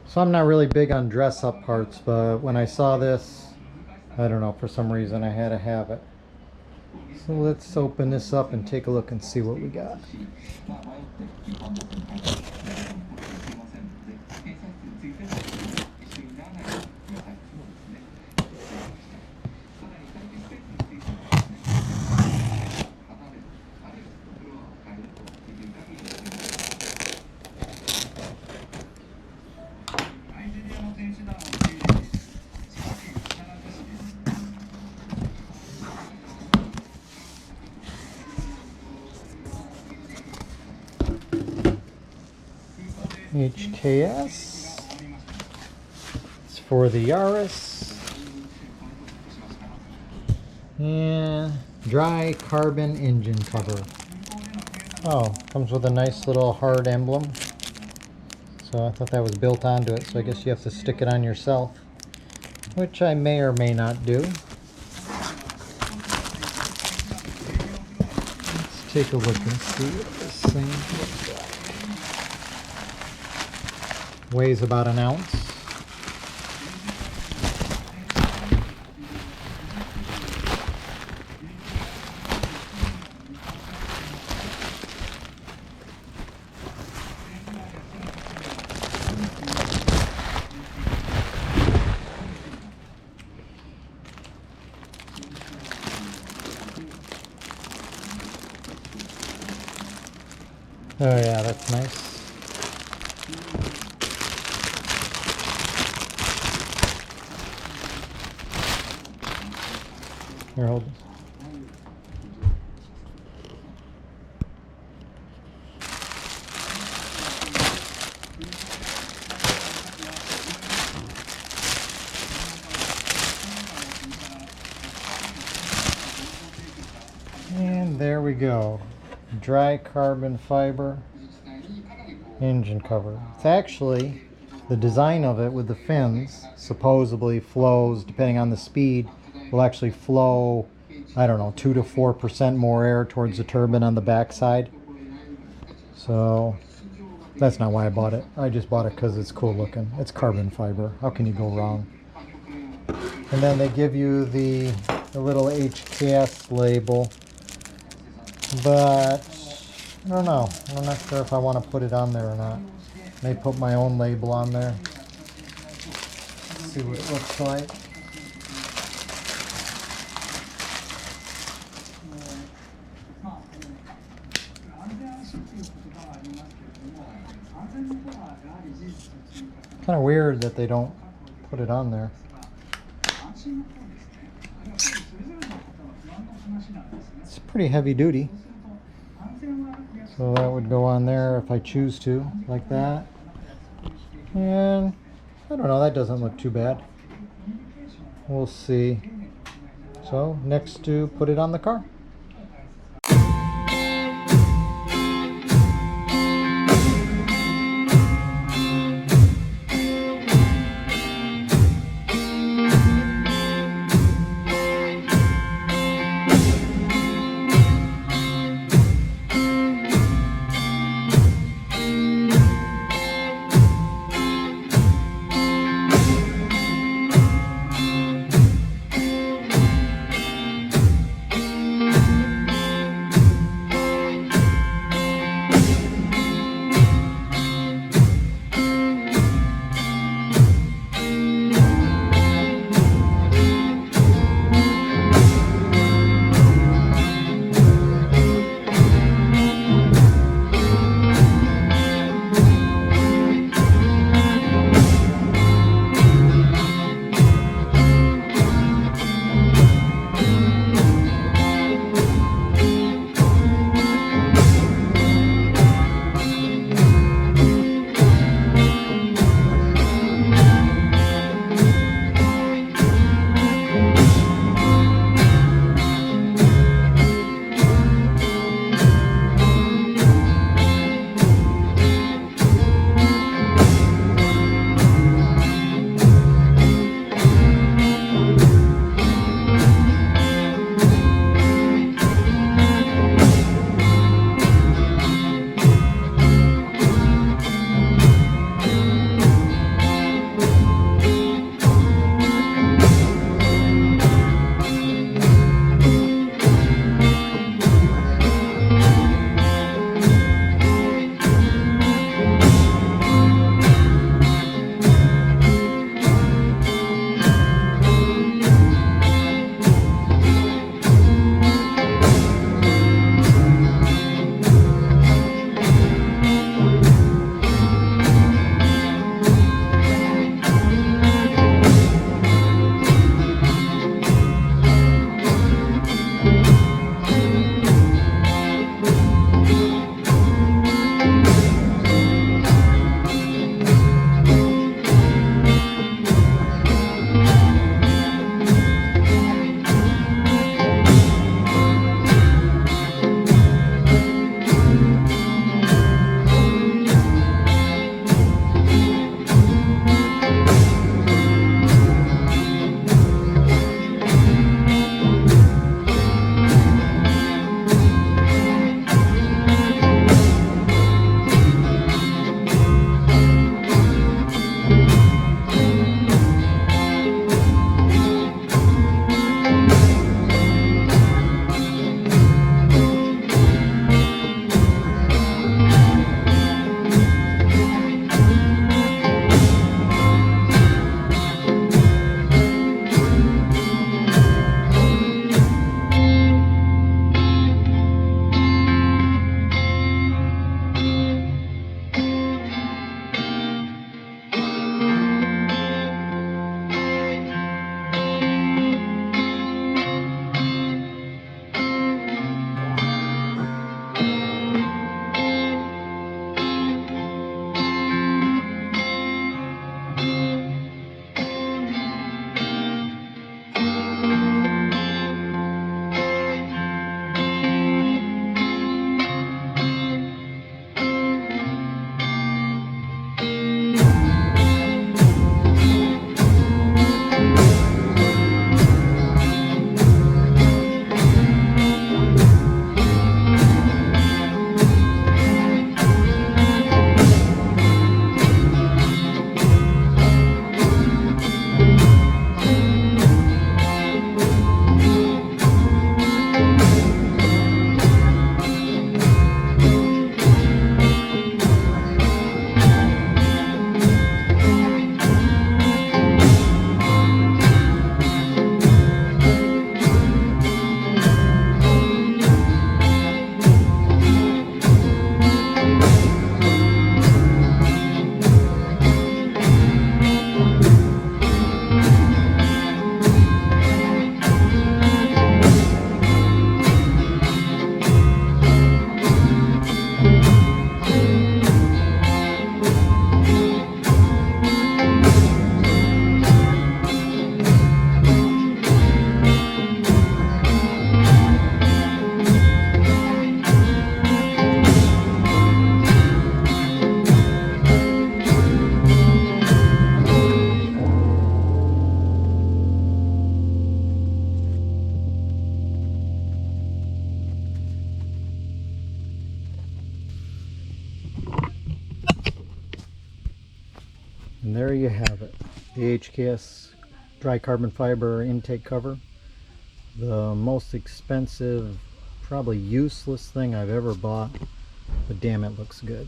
So I'm not really big on dress-up parts, but when I saw this, I don't know, for some reason I had to have it. So let's open this up and take a look and see what we got. HKS. It's for the Yaris. And dry carbon engine cover. Oh, comes with a nice little hard emblem. So I thought that was built onto it, so I guess you have to stick it on yourself, which I may or may not do. Let's take a look and see what this thing looks like. Weighs about an ounce. Oh yeah, that's nice. Here, hold this. And there we go. Dry carbon fiber engine cover. It's actually, the design of it with the fins supposedly flows, depending on the speed, will actually flow, I don't know, 2 to 4% more air towards the turbine on the backside. So that's not why I bought it. I just bought it because it's cool looking. It's carbon fiber. How can you go wrong? And then they give you the little HKS label. But I don't know. I'm not sure if I want to put it on there or not. May put my own label on there. Let's see what it looks like. Kind of weird that they don't put it on there. It's pretty heavy duty. So that would go on there if I choose to, like that. And I don't know, that doesn't look too bad. We'll see. So next to put it on the car. there you have it. The HKS dry carbon fiber intake cover. The most expensive, probably useless thing I've ever bought, but damn, it looks good.